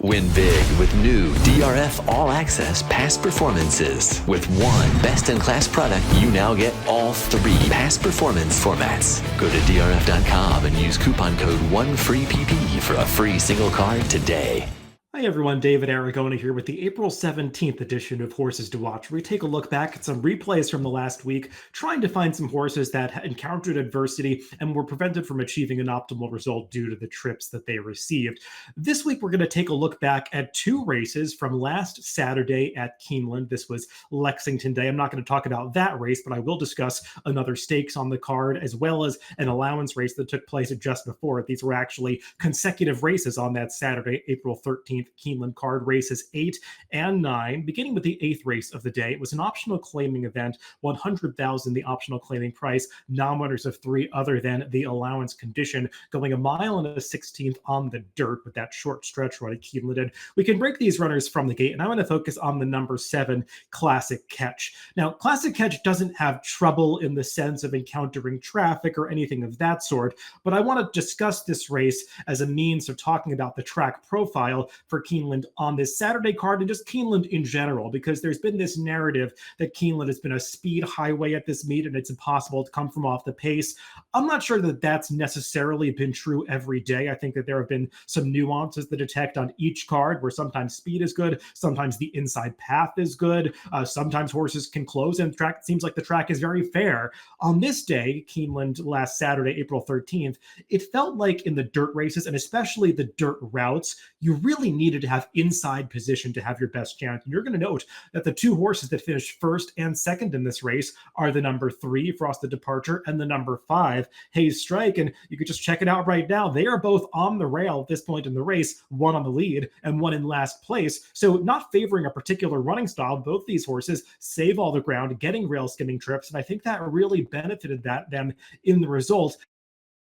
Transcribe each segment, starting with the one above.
Win big with new DRF All Access past performances. With one best-in-class product, you now get all three past performance formats. Go to DRF.com and use coupon code 1FREEPP for a free single card today. Hi everyone, David Aragona here with the April 17th edition of Horses to Watch, where we take a look back at some replays from the last week, trying to find some horses that encountered adversity and were prevented from achieving an optimal result due to the trips that they received. This week, we're going to take a look back at two races from last Saturday at Keeneland. This was Lexington Day. I'm not going to talk about that race, but I will discuss another stakes on the card, as well as an allowance race that took place just before it. These were actually consecutive races on that Saturday, April 13th. Keeneland card, races 8 and 9, beginning with the 8th race of the day. It was an optional claiming event, $100,000 the optional claiming price, non-winners of 3 other than the allowance condition, going a mile and a 16th on the dirt with that short stretch run at Keeneland. And we can break these runners from the gate, and I want to focus on the number 7 Classic Catch. Now, Classic Catch doesn't have trouble in the sense of encountering traffic or anything of that sort, but I want to discuss this race as a means of talking about the track profile for Keeneland on this Saturday card, and just Keeneland in general, because there's been this narrative that Keeneland has been a speed highway at this meet and it's impossible to come from off the pace. I'm not sure that that's necessarily been true every day. I think that there have been some nuances that detect on each card where sometimes speed is good, sometimes the inside path is good, sometimes horses can close, and track, it seems like the track is very fair. On this day, Keeneland last Saturday, April 13th, it felt like in the dirt races, and especially the dirt routes, you really needed to have inside position to have your best chance. And you're going to note that the two horses that finished first and second in this race are the number 3, Frosted Departure, and the number 5, Hayes Strike. And you could just check it out right now. They are both on the rail at this point in the race, one on the lead and one in last place. So not favoring a particular running style, both these horses save all the ground, getting rail skimming trips. And I think that really benefited them in the result.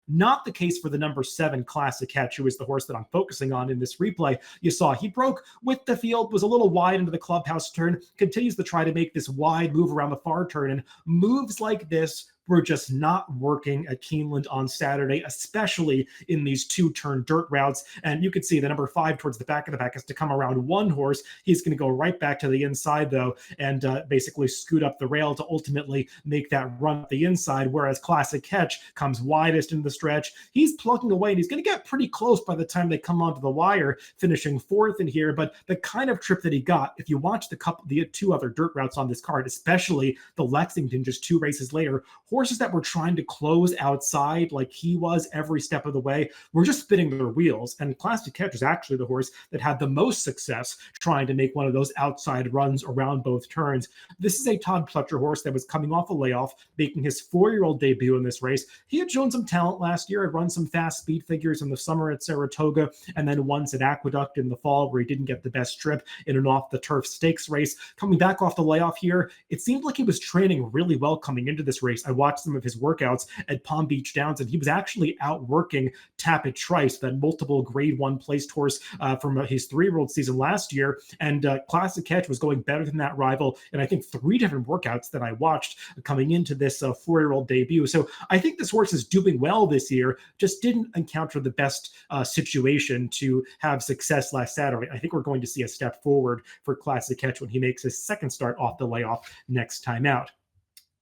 Not the case for the number 7 Classic Catch, who is the horse that I'm focusing on in this replay. You saw he broke with the field, was a little wide into the clubhouse turn, continues to try to make this wide move around the far turn, and moves like this were just not working at Keeneland on Saturday, especially in these 2-turn dirt routes. And you could see the number 5 towards the back of the pack has to come around one horse. He's going to go right back to the inside, though, and basically scoot up the rail to ultimately make that run at the inside, whereas Classic Catch comes widest in the stretch. He's plugging away, and he's going to get pretty close by the time they come onto the wire, finishing 4th in here. But the kind of trip that he got, if you watch the 2 other dirt routes on this card, especially the Lexington just 2 races later, horses that were trying to close outside like he was every step of the way were just spinning their wheels. And Classic Catch is actually the horse that had the most success trying to make one of those outside runs around both turns. This is a Todd Pletcher horse that was coming off a layoff, making his 4-year-old debut in this race. He had shown some talent last year, had run some fast speed figures in the summer at Saratoga, and then once at Aqueduct in the fall, where he didn't get the best trip in an off-the-turf stakes race. Coming back off the layoff here, it seemed like he was training really well coming into this race. I watched some of his workouts at Palm Beach Downs, and he was actually outworking Tappet Trice, that multiple grade 1 placed horse from his 3-year-old season last year. And Classic Catch was going better than that rival in, I think, 3 different workouts that I watched coming into this 4-year-old debut. So I think this horse is doing well this year, just didn't encounter the best situation to have success last Saturday. I think we're going to see a step forward for Classic Catch when he makes his second start off the layoff next time out.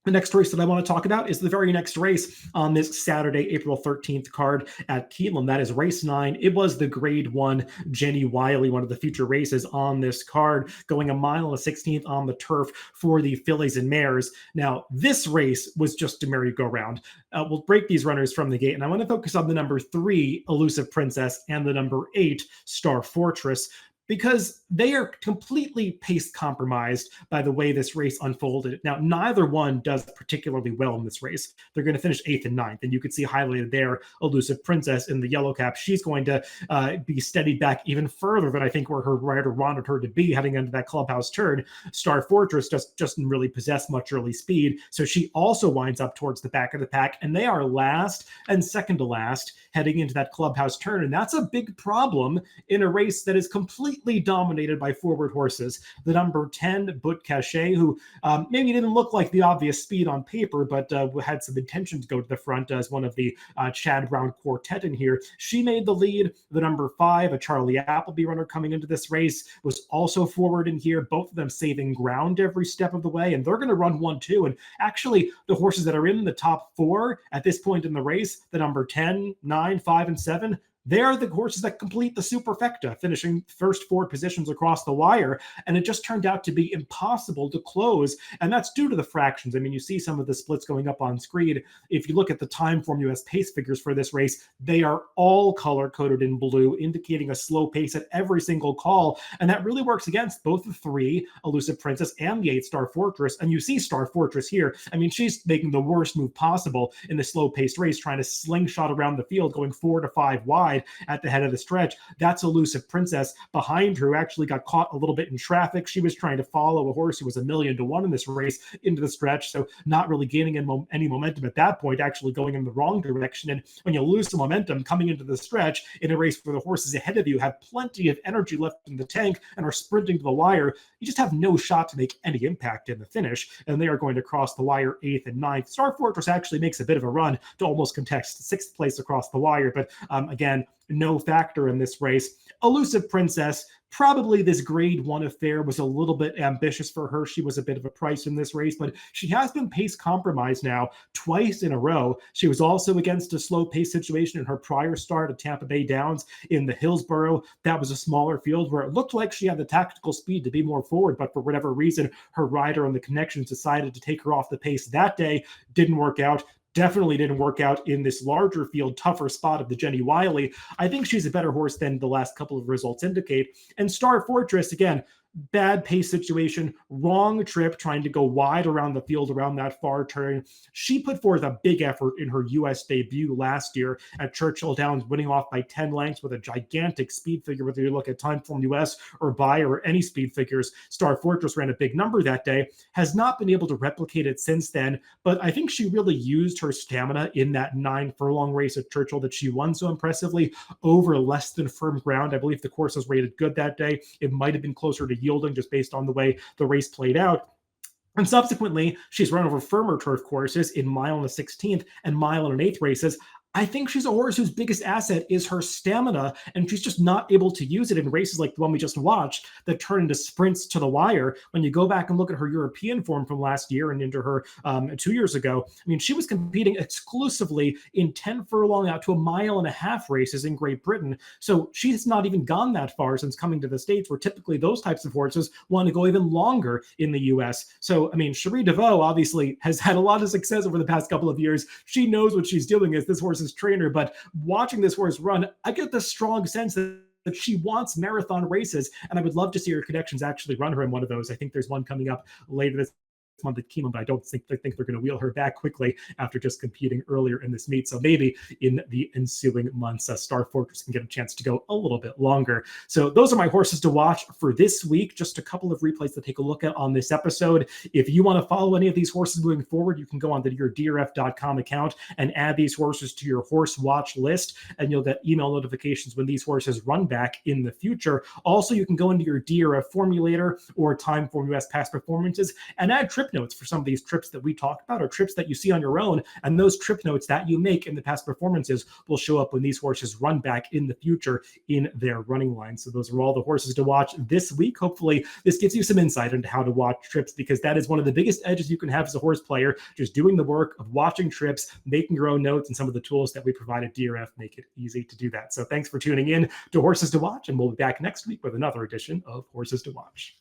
The next race that I want to talk about is the very next race on this Saturday, April 13th card at Keeneland. That is race 9. It was the grade 1 Jenny Wiley, one of the future races on this card, going a mile and a 16th on the turf for the fillies and mares. Now, this race was just a merry-go-round. We'll break these runners from the gate, and I want to focus on the number 3, Elusive Princess, and the number 8, Star Fortress, because they are completely pace compromised by the way this race unfolded. Now, neither one does particularly well in this race. They're going to finish 8th and 9th, and you can see highlighted there Elusive Princess in the yellow cap. She's going to be steadied back even further than I think where her rider wanted her to be heading into that clubhouse turn. Star Fortress just doesn't really possess much early speed, so she also winds up towards the back of the pack, and they are last and second to last heading into that clubhouse turn, and that's a big problem in a race that is completely completely dominated by forward horses. The number 10, But Cachet, who maybe didn't look like the obvious speed on paper, but had some intention to go to the front as one of the Chad Brown quartet in here. She made the lead. The number 5, a Charlie Appleby runner coming into this race, was also forward in here, both of them saving ground every step of the way, and they're going to run 1-2. And actually, the horses that are in the top 4 at this point in the race, the number 10, 9, 5, and 7, they're the horses that complete the superfecta, finishing first 4 positions across the wire. And it just turned out to be impossible to close. And that's due to the fractions. I mean, you see some of the splits going up on screen. If you look at the Timeform US pace figures for this race, they are all color-coded in blue, indicating a slow pace at every single call. And that really works against both the 3, Elusive Princess, and the 8, Star Fortress. And you see Star Fortress here. I mean, she's making the worst move possible in the slow-paced race, trying to slingshot around the field, going 4 to 5 wide at the head of the stretch. That's Elusive Princess behind her, who actually got caught a little bit in traffic. She was trying to follow a horse who was 1,000,000 to 1 in this race into the stretch, so not really gaining any momentum at that point, actually going in the wrong direction. And when you lose some momentum coming into the stretch in a race where the horses ahead of you have plenty of energy left in the tank and are sprinting to the wire, you just have no shot to make any impact in the finish, and they are going to cross the wire 8th and 9th. Star Fortress actually makes a bit of a run to almost contest 6th place across the wire, but again, no factor in this race. Elusive Princess, probably this grade 1 affair was a little bit ambitious for her. She was a bit of a price in this race, but she has been pace compromised now twice in a row. She was also against a slow pace situation in her prior start at Tampa Bay Downs in the Hillsborough. That was a smaller field where it looked like she had the tactical speed to be more forward, but for whatever reason, her rider on the connections decided to take her off the pace that day. Didn't work out. Definitely didn't work out in this larger field, tougher spot of the Jenny Wiley. I think she's a better horse than the last couple of results indicate. And Star Fortress, again, bad pace situation, wrong trip, trying to go wide around the field around that far turn. She put forth a big effort in her U.S. debut last year at Churchill Downs, winning off by 10 lengths with a gigantic speed figure, whether you look at Timeform US or Buy or any speed figures. Star Fortress ran a big number that day, has not been able to replicate it since then, but I think she really used her stamina in that 9 furlong race at Churchill that she won so impressively over less than firm ground. I believe the course was rated good that day. It might have been closer to yielding just based on the way the race played out. And subsequently, she's run over firmer turf courses in mile and a 16th and mile and an 8th races. I think she's a horse whose biggest asset is her stamina, and she's just not able to use it in races like the one we just watched that turn into sprints to the wire. When you go back and look at her European form from last year and into her 2 years ago, I mean, she was competing exclusively in 10 furlong out to a mile and a half races in Great Britain. So she's not even gone that far since coming to the States, where typically those types of horses want to go even longer in the U.S. So, I mean, Cherie DeVaux obviously has had a lot of success over the past couple of years. She knows what she's doing as this horse trainer, but watching this horse run, I get the strong sense that she wants marathon races, and I would love to see her connections actually run her in one of those. I think there's one coming up later this month at Keeneland, but I don't think they're going to wheel her back quickly after just competing earlier in this meet. So maybe in the ensuing months, Star Fortress can get a chance to go a little bit longer. So those are my horses to watch for this week. Just a couple of replays to take a look at on this episode. If you want to follow any of these horses moving forward, you can go on to your DRF.com account and add these horses to your horse watch list, and you'll get email notifications when these horses run back in the future. Also, you can go into your DRF formulator or Timeform US past performances and add trip notes for some of these trips that we talked about, or trips that you see on your own, and those trip notes that you make in the past performances will show up when these horses run back in the future in their running line. So those are all the horses to watch this week. Hopefully this gives you some insight into how to watch trips, because that is one of the biggest edges you can have as a horse player, just doing the work of watching trips, making your own notes, and some of the tools that we provide at DRF make it easy to do that. So thanks for tuning in to Horses to Watch, and we'll be back next week with another edition of Horses to Watch.